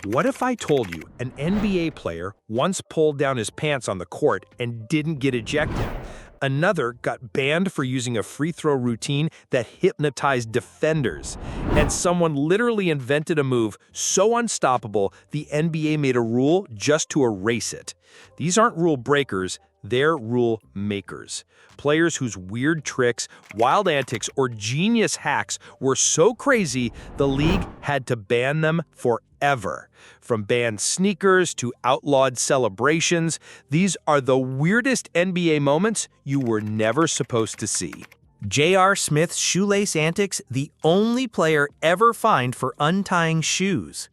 What if I told you an NBA player once pulled down his pants on the court and didn't get ejected? Another got banned for using a free throw routine that hypnotized defenders. And someone literally invented a move so unstoppable, the NBA made a rule just to erase it. These aren't rule breakers, they're rule makers. Players whose weird tricks, wild antics, or genius hacks were so crazy, the league had to ban them forever. From banned sneakers to outlawed celebrations, these are the weirdest NBA moments you were never supposed to see. J.R. Smith's shoelace antics, the only player ever fined for untying shoes.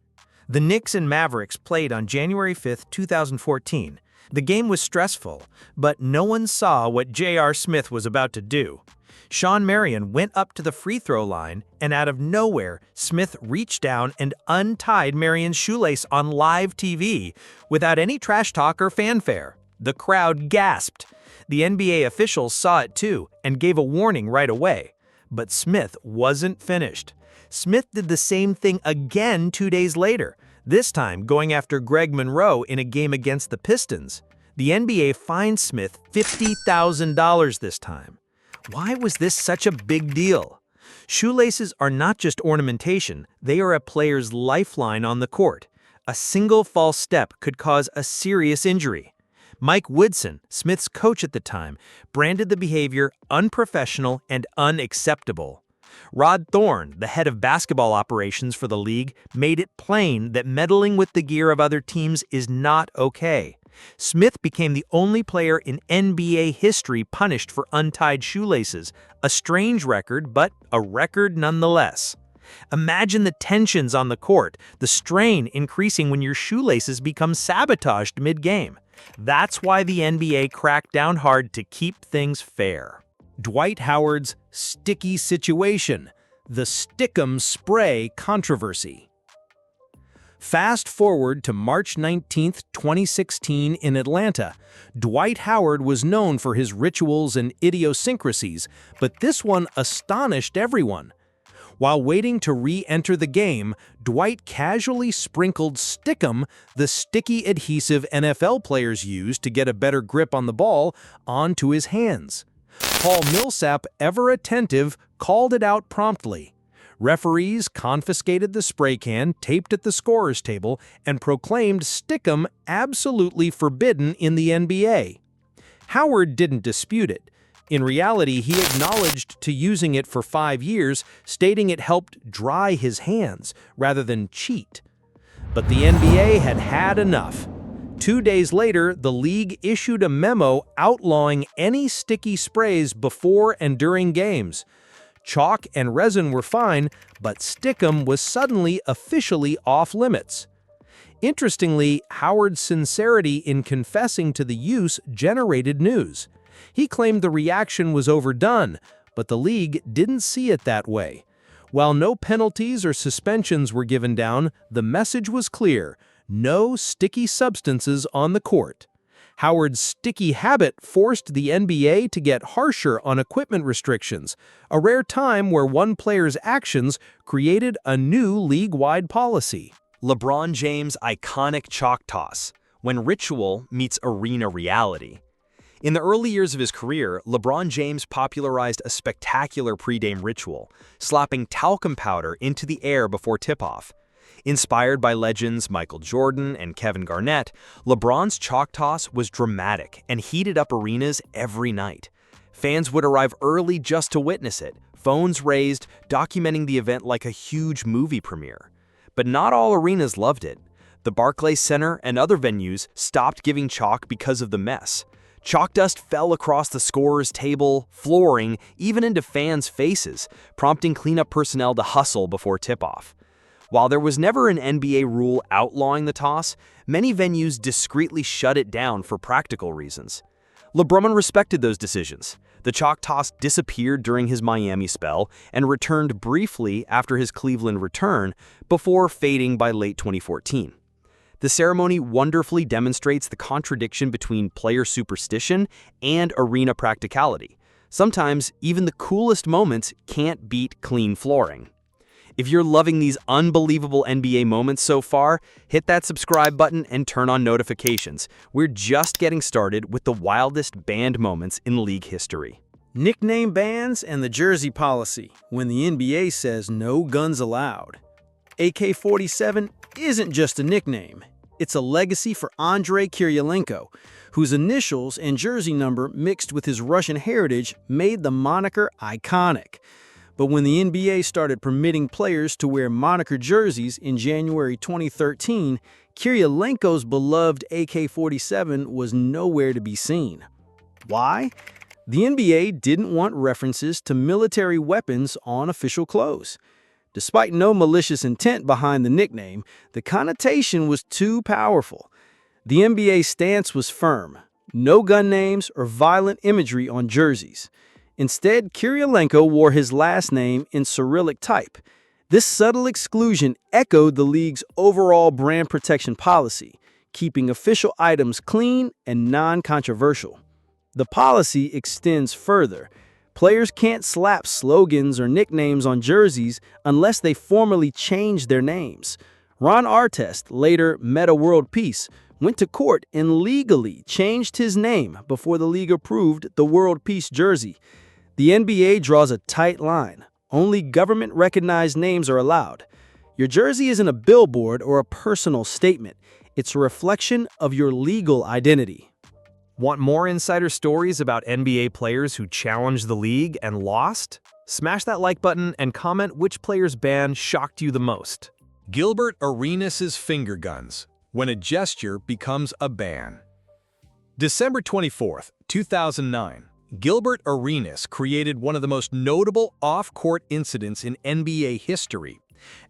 The Knicks and Mavericks played on January 5, 2014. The game was stressful, but no one saw what J.R. Smith was about to do. Sean Marion went up to the free throw line, and out of nowhere, Smith reached down and untied Marion's shoelace on live TV without any trash talk or fanfare. The crowd gasped. The NBA officials saw it too and gave a warning right away. But Smith wasn't finished. Smith did the same thing again 2 days later, this time going after Greg Monroe in a game against the Pistons. The NBA fined Smith $50,000 this time. Why was this such a big deal? Shoelaces are not just ornamentation, they are a player's lifeline on the court. A single false step could cause a serious injury. Mike Woodson, Smith's coach at the time, branded the behavior unprofessional and unacceptable. Rod Thorne, the head of basketball operations for the league, made it plain that meddling with the gear of other teams is not okay. Smith became the only player in NBA history punished for untied shoelaces, a strange record, but a record nonetheless. Imagine the tensions on the court, the strain increasing when your shoelaces become sabotaged mid-game. That's why the NBA cracked down hard to keep things fair. Dwight Howard's sticky situation, the Stickum spray controversy. Fast forward to March 19, 2016 in Atlanta. Dwight Howard was known for his rituals and idiosyncrasies, but this one astonished everyone. While waiting to re-enter the game, Dwight casually sprinkled Stickum, the sticky adhesive NFL players use to get a better grip on the ball, onto his hands. Paul Millsap, ever attentive, called it out promptly. Referees confiscated the spray can taped at the scorer's table and proclaimed Stickum absolutely forbidden in the NBA. Howard didn't dispute it. In reality, he acknowledged to using it for 5 years, stating it helped dry his hands rather than cheat. But the NBA had had enough. 2 days later, the league issued a memo outlawing any sticky sprays before and during games. Chalk and resin were fine, but Stickum was suddenly officially off limits. Interestingly, Howard's sincerity in confessing to the use generated news. He claimed the reaction was overdone, but the league didn't see it that way. While no penalties or suspensions were given down, the message was clear: no sticky substances on the court. Howard's sticky habit forced the NBA to get harsher on equipment restrictions, a rare time where one player's actions created a new league-wide policy. LeBron James' iconic chalk toss, when ritual meets arena reality. In the early years of his career, LeBron James popularized a spectacular pregame ritual, slapping talcum powder into the air before tip-off. Inspired by legends Michael Jordan and Kevin Garnett, LeBron's chalk toss was dramatic and heated up arenas every night. Fans would arrive early just to witness it, phones raised, documenting the event like a huge movie premiere. But not all arenas loved it. The Barclays Center and other venues stopped giving chalk because of the mess. Chalk dust fell across the scorer's table, flooring, even into fans' faces, prompting cleanup personnel to hustle before tip-off. While there was never an NBA rule outlawing the toss, many venues discreetly shut it down for practical reasons. LeBron respected those decisions. The chalk toss disappeared during his Miami spell and returned briefly after his Cleveland return, before fading by late 2014. The ceremony wonderfully demonstrates the contradiction between player superstition and arena practicality. Sometimes, even the coolest moments can't beat clean flooring. If you're loving these unbelievable NBA moments so far, hit that subscribe button and turn on notifications. We're just getting started with the wildest banned moments in league history. Nickname bans and the jersey policy when the NBA says no guns allowed. AK-47 isn't just a nickname. It's a legacy for Andrei Kirilenko, whose initials and jersey number mixed with his Russian heritage made the moniker iconic. But when the NBA started permitting players to wear moniker jerseys in January 2013, Kirilenko's beloved AK-47 was nowhere to be seen. Why? The NBA didn't want references to military weapons on official clothes. Despite no malicious intent behind the nickname, the connotation was too powerful. The NBA's stance was firm: no gun names or violent imagery on jerseys. Instead, Kirilenko wore his last name in Cyrillic type. This subtle exclusion echoed the league's overall brand protection policy, keeping official items clean and non-controversial. The policy extends further. Players can't slap slogans or nicknames on jerseys unless they formally change their names. Ron Artest, later Meta World Peace, went to court and legally changed his name before the league approved the World Peace jersey. The NBA draws a tight line. Only government-recognized names are allowed. Your jersey isn't a billboard or a personal statement. It's a reflection of your legal identity. Want more insider stories about NBA players who challenged the league and lost? Smash that like button and comment which player's ban shocked you the most. Gilbert Arenas' finger guns, when a gesture becomes a ban. December 24, 2009, Gilbert Arenas created one of the most notable off-court incidents in NBA history.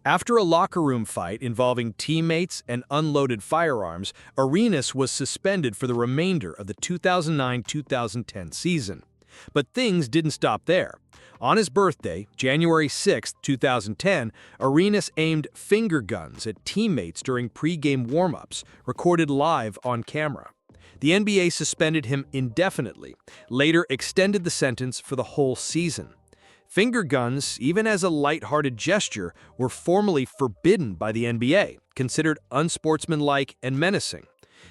After a locker room fight involving teammates and unloaded firearms, Arenas was suspended for the remainder of the 2009-2010 season. But things didn't stop there. On his birthday, January 6, 2010, Arenas aimed finger guns at teammates during pre-game warm-ups, recorded live on camera. The NBA suspended him indefinitely, later extended the sentence for the whole season. Finger guns, even as a light-hearted gesture, were formally forbidden by the NBA, considered unsportsmanlike and menacing.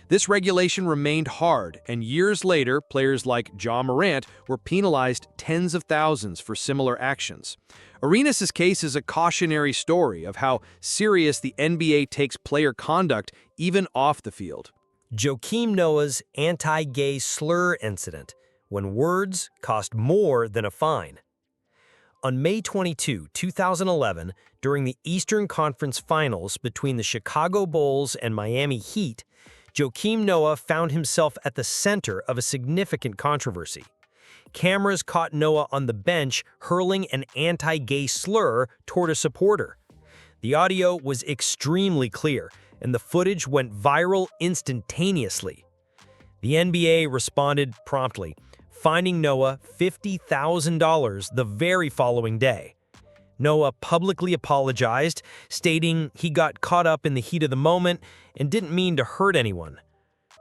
This regulation remained hard, and years later, players like Ja Morant were penalized tens of thousands for similar actions. Arenas' case is a cautionary story of how serious the NBA takes player conduct even off the field. Joakim Noah's anti-gay slur incident, when words cost more than a fine. On May 22, 2011, during the Eastern Conference Finals between the Chicago Bulls and Miami Heat, Joakim Noah found himself at the center of a significant controversy. Cameras caught Noah on the bench hurling an anti-gay slur toward a supporter. The audio was extremely clear, and the footage went viral instantaneously. The NBA responded promptly, fining Noah $50,000 the very following day. Noah publicly apologized, stating he got caught up in the heat of the moment and didn't mean to hurt anyone.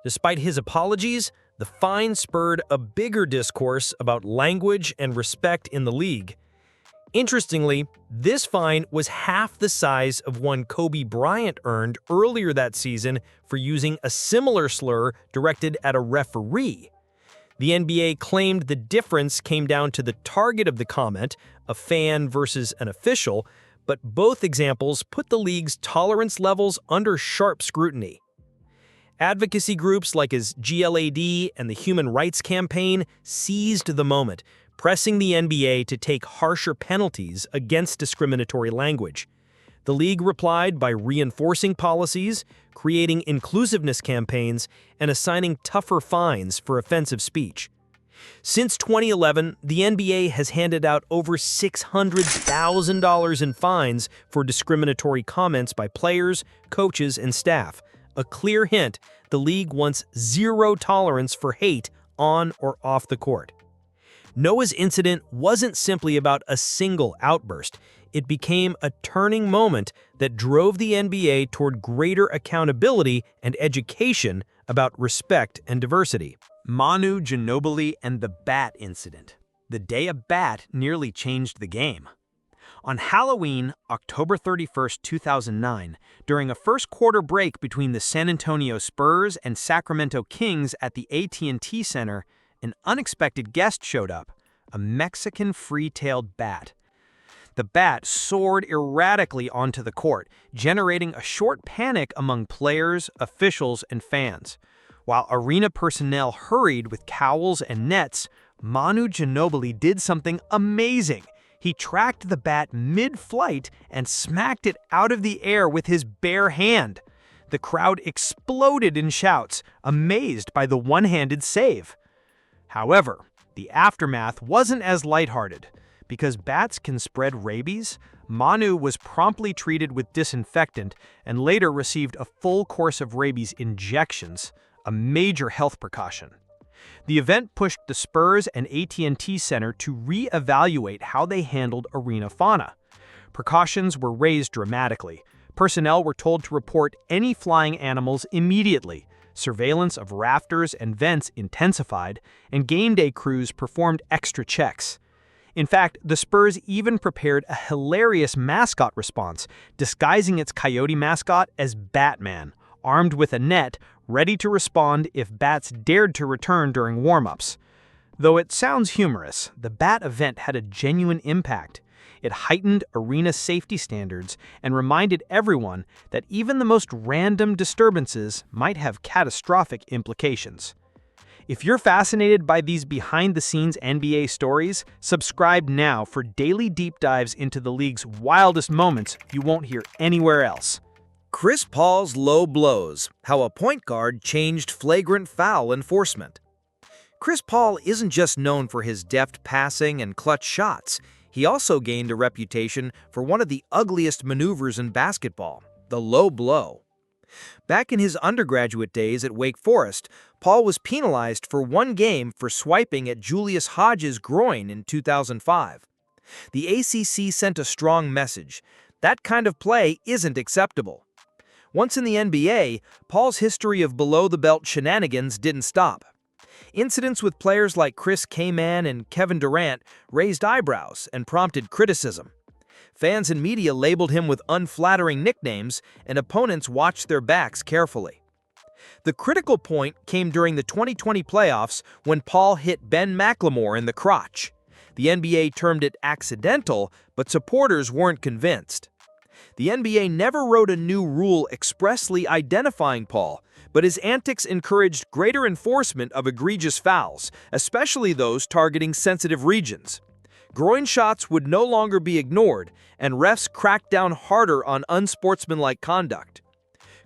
Despite his apologies, the fine spurred a bigger discourse about language and respect in the league. Interestingly, this fine was half the size of one Kobe Bryant earned earlier that season for using a similar slur directed at a referee. The NBA claimed the difference came down to the target of the comment, a fan versus an official, but both examples put the league's tolerance levels under sharp scrutiny. Advocacy groups like his GLAD and the Human Rights Campaign seized the moment, pressing the NBA to take harsher penalties against discriminatory language. The league replied by reinforcing policies, creating inclusiveness campaigns, and assigning tougher fines for offensive speech. Since 2011, the NBA has handed out over $600,000 in fines for discriminatory comments by players, coaches, and staff, a clear hint the league wants zero tolerance for hate on or off the court. Noah's incident wasn't simply about a single outburst. It became a turning moment that drove the NBA toward greater accountability and education about respect and diversity. Manu Ginobili and the bat incident. The day a bat nearly changed the game. On Halloween, October 31, 2009, during a first-quarter break between the San Antonio Spurs and Sacramento Kings at the AT&T Center, an unexpected guest showed up, a Mexican free-tailed bat. The bat soared erratically onto the court, generating a short panic among players, officials, and fans. While arena personnel hurried with cowls and nets, Manu Ginobili did something amazing. He tracked the bat mid-flight and smacked it out of the air with his bare hand. The crowd exploded in shouts, amazed by the one-handed save. However, the aftermath wasn't as lighthearted. Because bats can spread rabies, Manu was promptly treated with disinfectant and later received a full course of rabies injections, a major health precaution. The event pushed the Spurs and AT&T Center to re-evaluate how they handled arena fauna. Precautions were raised dramatically. Personnel were told to report any flying animals immediately. Surveillance of rafters and vents intensified, and game day crews performed extra checks. In fact, the Spurs even prepared a hilarious mascot response, disguising its coyote mascot as Batman, armed with a net, ready to respond if bats dared to return during warm-ups. Though it sounds humorous, the bat event had a genuine impact. It heightened arena safety standards and reminded everyone that even the most random disturbances might have catastrophic implications. If you're fascinated by these behind-the-scenes NBA stories, subscribe now for daily deep dives into the league's wildest moments you won't hear anywhere else. Chris Paul's low blows, how a point guard changed flagrant foul enforcement. Chris Paul isn't just known for his deft passing and clutch shots. He also gained a reputation for one of the ugliest maneuvers in basketball, the low blow. Back in his undergraduate days at Wake Forest, Paul was penalized for 1 game for swiping at Julius Hodges' groin in 2005. The ACC sent a strong message. That kind of play isn't acceptable. Once in the NBA, Paul's history of below-the-belt shenanigans didn't stop. Incidents with players like Chris Kaman and Kevin Durant raised eyebrows and prompted criticism. Fans and media labeled him with unflattering nicknames, and opponents watched their backs carefully. The critical point came during the 2020 playoffs when Paul hit Ben McLemore in the crotch. The NBA termed it accidental, but supporters weren't convinced. The NBA never wrote a new rule expressly identifying Paul, but his antics encouraged greater enforcement of egregious fouls, especially those targeting sensitive regions. Groin shots would no longer be ignored, and refs cracked down harder on unsportsmanlike conduct.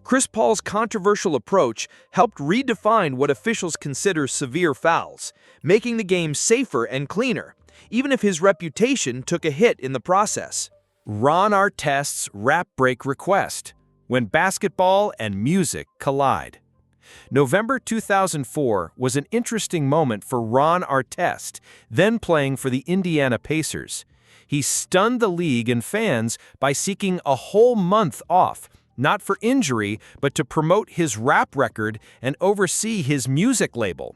Chris Paul's controversial approach helped redefine what officials consider severe fouls, making the game safer and cleaner, even if his reputation took a hit in the process. Ron Artest's rap break request, when basketball and music collide. November 2004 was an interesting moment for Ron Artest, then playing for the Indiana Pacers. He stunned the league and fans by seeking a whole month off, not for injury, but to promote his rap record and oversee his music label.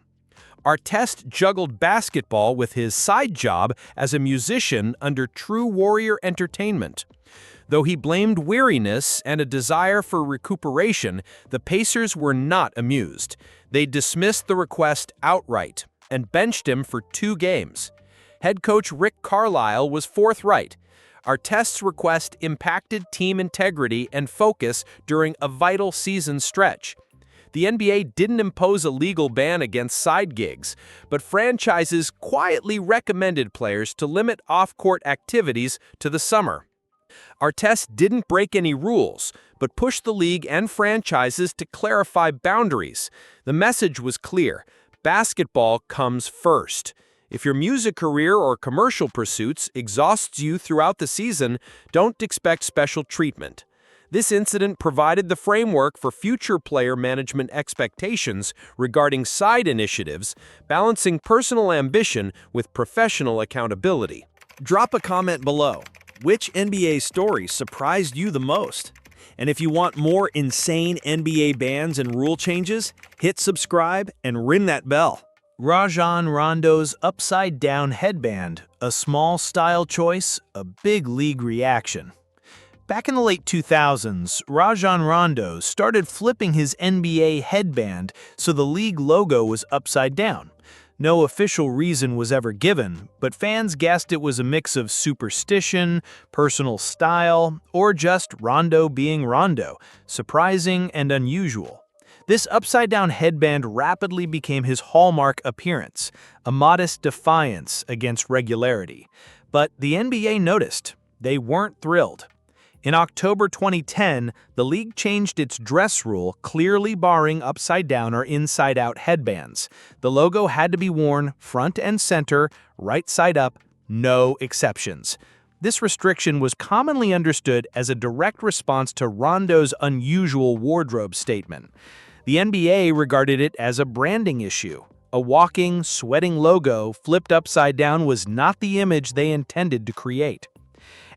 Artest juggled basketball with his side job as a musician under True Warrior Entertainment. Though he blamed weariness and a desire for recuperation, the Pacers were not amused. They dismissed the request outright and benched him for 2 games. Head coach Rick Carlisle was forthright. Artest's request impacted team integrity and focus during a vital season stretch. The NBA didn't impose a legal ban against side gigs, but franchises quietly recommended players to limit off-court activities to the summer. Artest didn't break any rules, but pushed the league and franchises to clarify boundaries. The message was clear: basketball comes first. If your music career or commercial pursuits exhausts you throughout the season, don't expect special treatment. This incident provided the framework for future player management expectations regarding side initiatives, balancing personal ambition with professional accountability. Drop a comment below. Which NBA story surprised you the most? And if you want more insane NBA bans and rule changes, hit subscribe and ring that bell. Rajon Rondo's upside-down headband, a small style choice, a big league reaction. Back in the late 2000s, Rajon Rondo started flipping his NBA headband so the league logo was upside down. No official reason was ever given, but fans guessed it was a mix of superstition, personal style, or just Rondo being Rondo, surprising and unusual. This upside-down headband rapidly became his hallmark appearance, a modest defiance against regularity. But the NBA noticed. They weren't thrilled. In October 2010, the league changed its dress rule, clearly barring upside-down or inside-out headbands. The logo had to be worn front and center, right side up, no exceptions. This restriction was commonly understood as a direct response to Rondo's unusual wardrobe statement. The NBA regarded it as a branding issue. A walking, sweating logo flipped upside down was not the image they intended to create.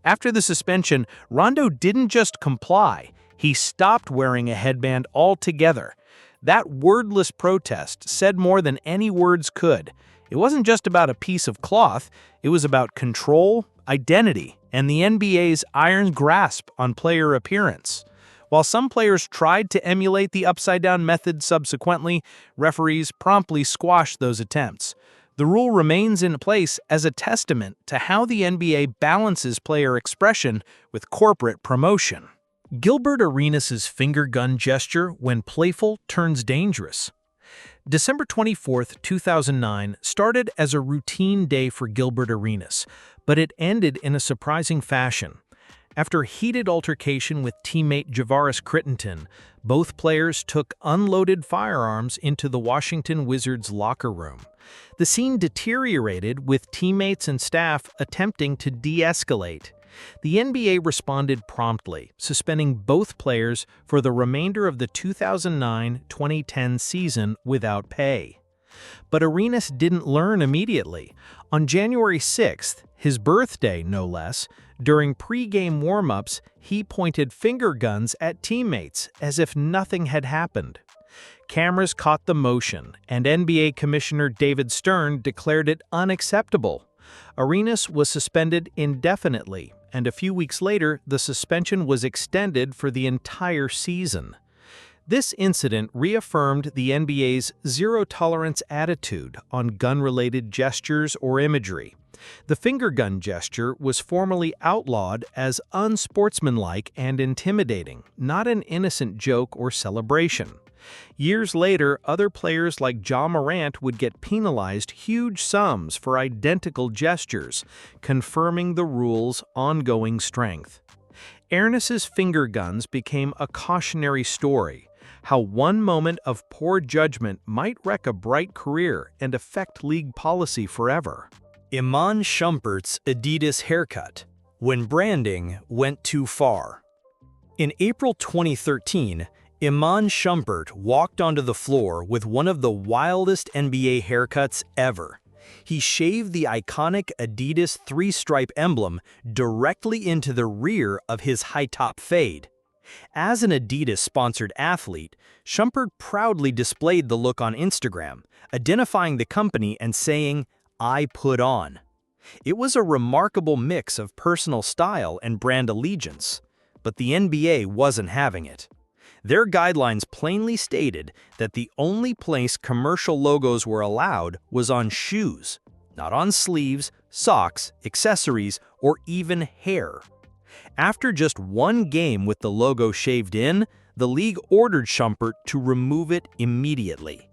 After the suspension, Rondo didn't just comply, he stopped wearing a headband altogether. That wordless protest said more than any words could. It wasn't just about a piece of cloth, it was about control, identity, and the NBA's iron grasp on player appearance. While some players tried to emulate the upside-down method subsequently, referees promptly squashed those attempts. The rule remains in place as a testament to how the NBA balances player expression with corporate promotion. Gilbert Arenas' finger gun gesture when playful turns dangerous. December 24, 2009 started as a routine day for Gilbert Arenas, but it ended in a surprising fashion. After a heated altercation with teammate Javaris Crittenton, both players took unloaded firearms into the Washington Wizards locker room. The scene deteriorated with teammates and staff attempting to de-escalate. The NBA responded promptly, suspending both players for the remainder of the 2009-2010 season without pay. But Arenas didn't learn immediately. On January 6th, his birthday no less, during pre-game warm-ups, he pointed finger guns at teammates as if nothing had happened. Cameras caught the motion, and NBA Commissioner David Stern declared it unacceptable. Arenas was suspended indefinitely, and a few weeks later, the suspension was extended for the entire season. This incident reaffirmed the NBA's zero-tolerance attitude on gun-related gestures or imagery. The finger gun gesture was formally outlawed as unsportsmanlike and intimidating, not an innocent joke or celebration. Years later, other players like Ja Morant would get penalized huge sums for identical gestures, confirming the rule's ongoing strength. Arenas' finger guns became a cautionary story, how one moment of poor judgment might wreck a bright career and affect league policy forever. Iman Shumpert's Adidas haircut, when branding went too far. In April 2013, Iman Shumpert walked onto the floor with one of the wildest NBA haircuts ever. He shaved the iconic Adidas three-stripe emblem directly into the rear of his high-top fade. As an Adidas-sponsored athlete, Shumpert proudly displayed the look on Instagram, identifying the company and saying, "I put on." It was a remarkable mix of personal style and brand allegiance, but the NBA wasn't having it. Their guidelines plainly stated that the only place commercial logos were allowed was on shoes, not on sleeves, socks, accessories, or even hair. After just one game with the logo shaved in, the league ordered Shumpert to remove it immediately.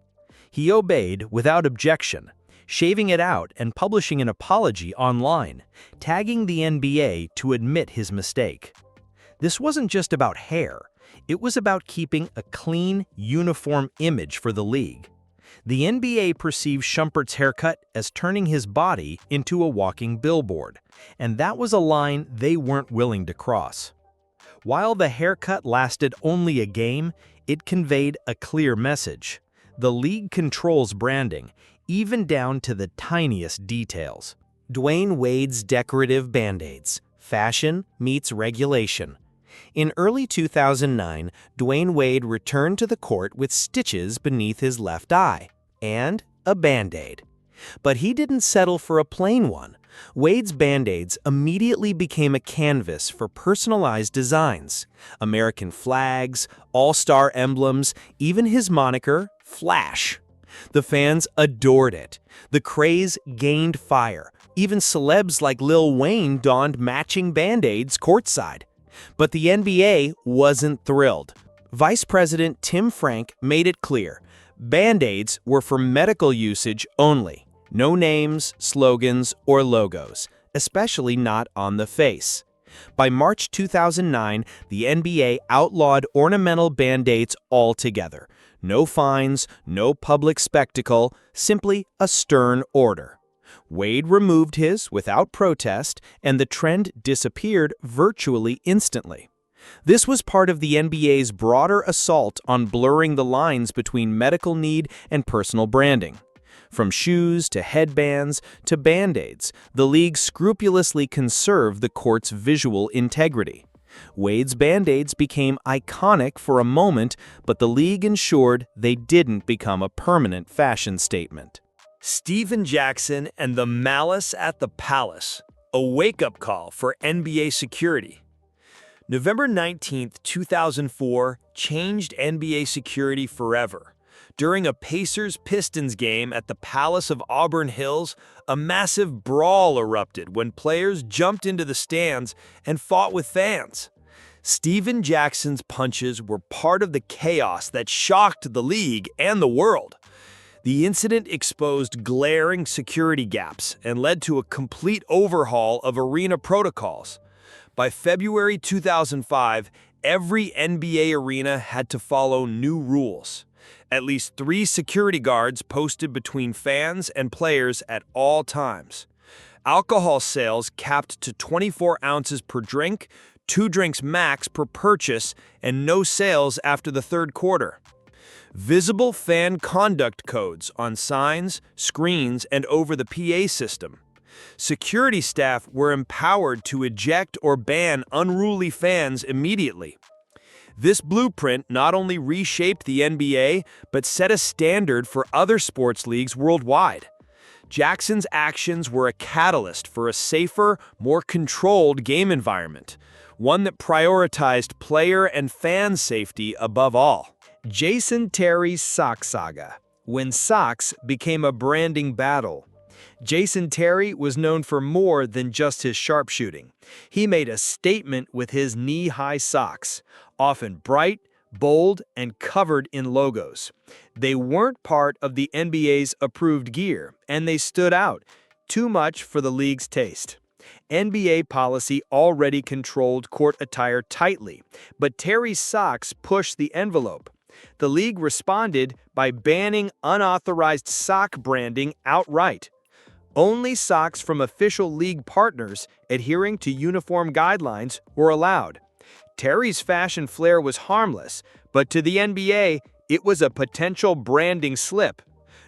He obeyed without objection, shaving it out and publishing an apology online, tagging the NBA to admit his mistake. This wasn't just about hair. It was about keeping a clean, uniform image for the league. The NBA perceived Shumpert's haircut as turning his body into a walking billboard, and that was a line they weren't willing to cross. While the haircut lasted only a game, it conveyed a clear message. The league controls branding, even down to the tiniest details. Dwyane Wade's decorative band-aids. Fashion meets regulation. In early 2009, Dwyane Wade returned to the court with stitches beneath his left eye. And, a Band-Aid. But he didn't settle for a plain one. Wade's Band-Aids immediately became a canvas for personalized designs. American flags, all-star emblems, even his moniker, Flash. The fans adored it. The craze gained fire. Even celebs like Lil Wayne donned matching Band-Aids courtside. But the NBA wasn't thrilled. Vice President Tim Frank made it clear, Band-Aids were for medical usage only. No names, slogans, or logos, especially not on the face. By March 2009, the NBA outlawed ornamental Band-Aids altogether. No fines, no public spectacle, simply a stern order. Wade removed his without protest, and the trend disappeared virtually instantly. This was part of the NBA's broader assault on blurring the lines between medical need and personal branding. From shoes to headbands to Band-Aids, the league scrupulously conserved the court's visual integrity. Wade's Band-Aids became iconic for a moment, but the league ensured they didn't become a permanent fashion statement. Stephen Jackson and the Malice at the Palace, a wake-up call for NBA security. November 19, 2004 changed NBA security forever. During a Pacers-Pistons game at the Palace of Auburn Hills, a massive brawl erupted when players jumped into the stands and fought with fans. Stephen Jackson's punches were part of the chaos that shocked the league and the world. The incident exposed glaring security gaps and led to a complete overhaul of arena protocols. By February 2005, every NBA arena had to follow new rules. At least 3 security guards posted between fans and players at all times. Alcohol sales capped to 24 ounces per drink, 2 drinks max per purchase, and no sales after the third quarter. Visible fan conduct codes on signs, screens, and over the PA system. Security staff were empowered to eject or ban unruly fans immediately. This blueprint not only reshaped the NBA, but set a standard for other sports leagues worldwide. Jackson's actions were a catalyst for a safer, more controlled game environment, one that prioritized player and fan safety above all. Jason Terry's sock saga, when socks became a branding battle. Jason Terry was known for more than just his sharpshooting. He made a statement with his knee-high socks, often bright, bold, and covered in logos. They weren't part of the NBA's approved gear, and they stood out, too much for the league's taste. NBA policy already controlled court attire tightly, but Terry's socks pushed the envelope. The league responded by banning unauthorized sock branding outright. Only socks from official league partners adhering to uniform guidelines were allowed. Terry's fashion flair was harmless, but to the NBA, it was a potential branding slip.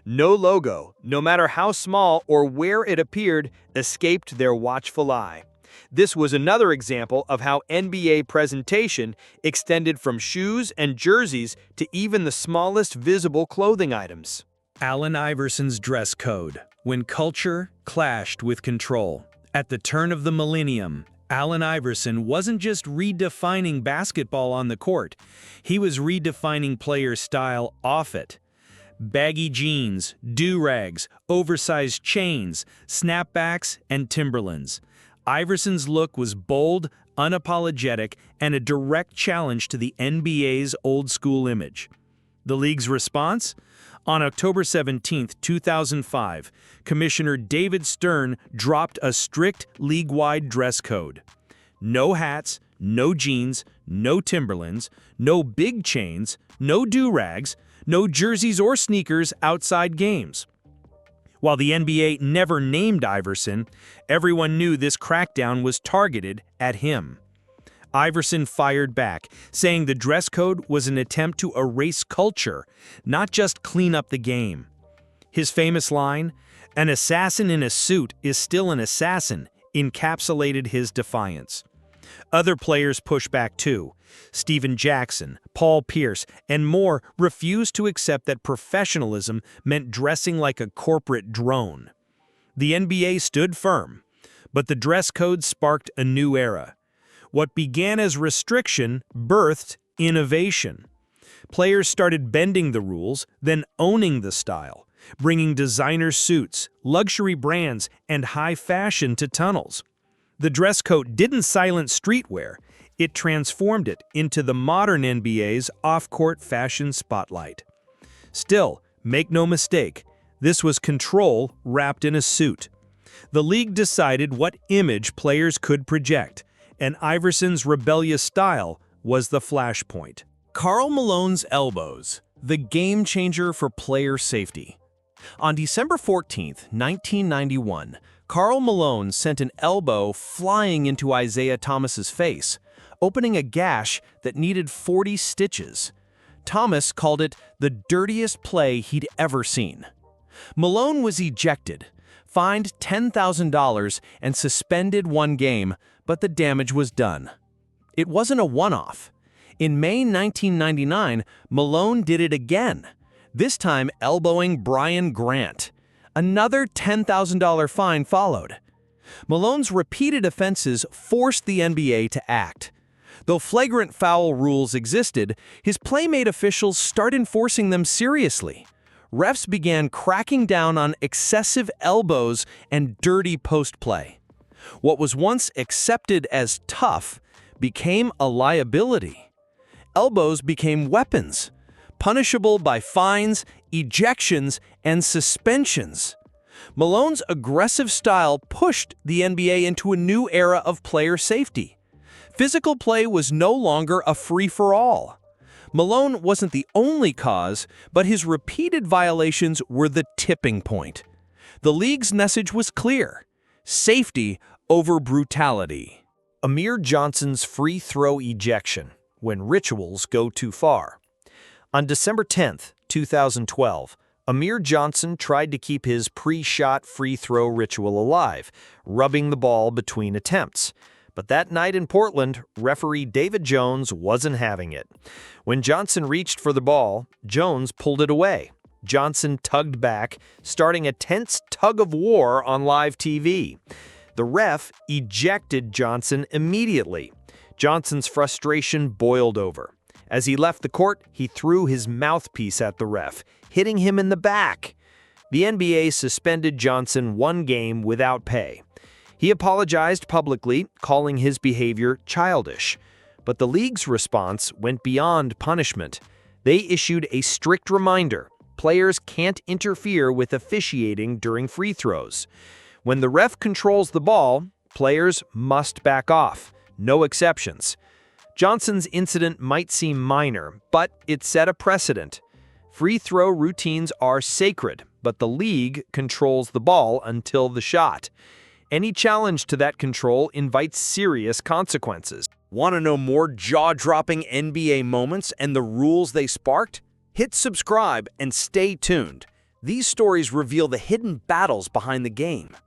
No logo, no matter how small or where it appeared, escaped their watchful eye. This was another example of how NBA presentation extended from shoes and jerseys to even the smallest visible clothing items. Allen Iverson's dress code, when culture clashed with control. At the turn of the millennium, Allen Iverson wasn't just redefining basketball on the court, he was redefining player style off it. Baggy jeans, do-rags, oversized chains, snapbacks, and Timberlands. Iverson's look was bold, unapologetic, and a direct challenge to the NBA's old-school image. The league's response? On October 17, 2005, Commissioner David Stern dropped a strict league-wide dress code. No hats, no jeans, no Timberlands, no big chains, no do-rags, no jerseys or sneakers outside games. While the NBA never named Iverson, everyone knew this crackdown was targeted at him. Iverson fired back, saying the dress code was an attempt to erase culture, not just clean up the game. His famous line, "An assassin in a suit is still an assassin," encapsulated his defiance. Other players push back too. Steven Jackson, Paul Pierce, and more refused to accept that professionalism meant dressing like a corporate drone. The NBA stood firm, but the dress code sparked a new era. What began as restriction birthed innovation. Players started bending the rules, then owning the style, bringing designer suits, luxury brands, and high fashion to tunnels. The dress code didn't silence streetwear, it transformed it into the modern NBA's off-court fashion spotlight. Still, make no mistake, this was control wrapped in a suit. The league decided what image players could project, and Iverson's rebellious style was the flashpoint. Karl Malone's elbows, the game changer for player safety. On December 14, 1991, Karl Malone sent an elbow flying into Isaiah Thomas's face, opening a gash that needed 40 stitches. Thomas called it the dirtiest play he'd ever seen. Malone was ejected, fined $10,000, and suspended one game, but the damage was done. It wasn't a one-off. In May 1999, Malone did it again, this time elbowing Brian Grant. Another $10,000 fine followed. Malone's repeated offenses forced the NBA to act. Though flagrant foul rules existed, his play-made officials started enforcing them seriously. Refs began cracking down on excessive elbows and dirty post-play. What was once accepted as tough became a liability. Elbows became weapons, punishable by fines, ejections, and suspensions. Malone's aggressive style pushed the NBA into a new era of player safety. Physical play was no longer a free-for-all. Malone wasn't the only cause, but his repeated violations were the tipping point. The league's message was clear: safety over brutality. Amir Johnson's free throw ejection, when rituals go too far. On December 10, 2012, Amir Johnson tried to keep his pre-shot free throw ritual alive, rubbing the ball between attempts. But that night in Portland, referee David Jones wasn't having it. When Johnson reached for the ball, Jones pulled it away. Johnson tugged back, starting a tense tug-of-war on live TV. The ref ejected Johnson immediately. Johnson's frustration boiled over. As he left the court, he threw his mouthpiece at the ref, hitting him in the back. The NBA suspended Johnson one game without pay. He apologized publicly, calling his behavior childish. But the league's response went beyond punishment. They issued a strict reminder: players can't interfere with officiating during free throws. When the ref controls the ball, players must back off. No exceptions. Johnson's incident might seem minor, but it set a precedent. Free throw routines are sacred, but the league controls the ball until the shot. Any challenge to that control invites serious consequences. Want to know more jaw-dropping NBA moments and the rules they sparked? Hit subscribe and stay tuned. These stories reveal the hidden battles behind the game.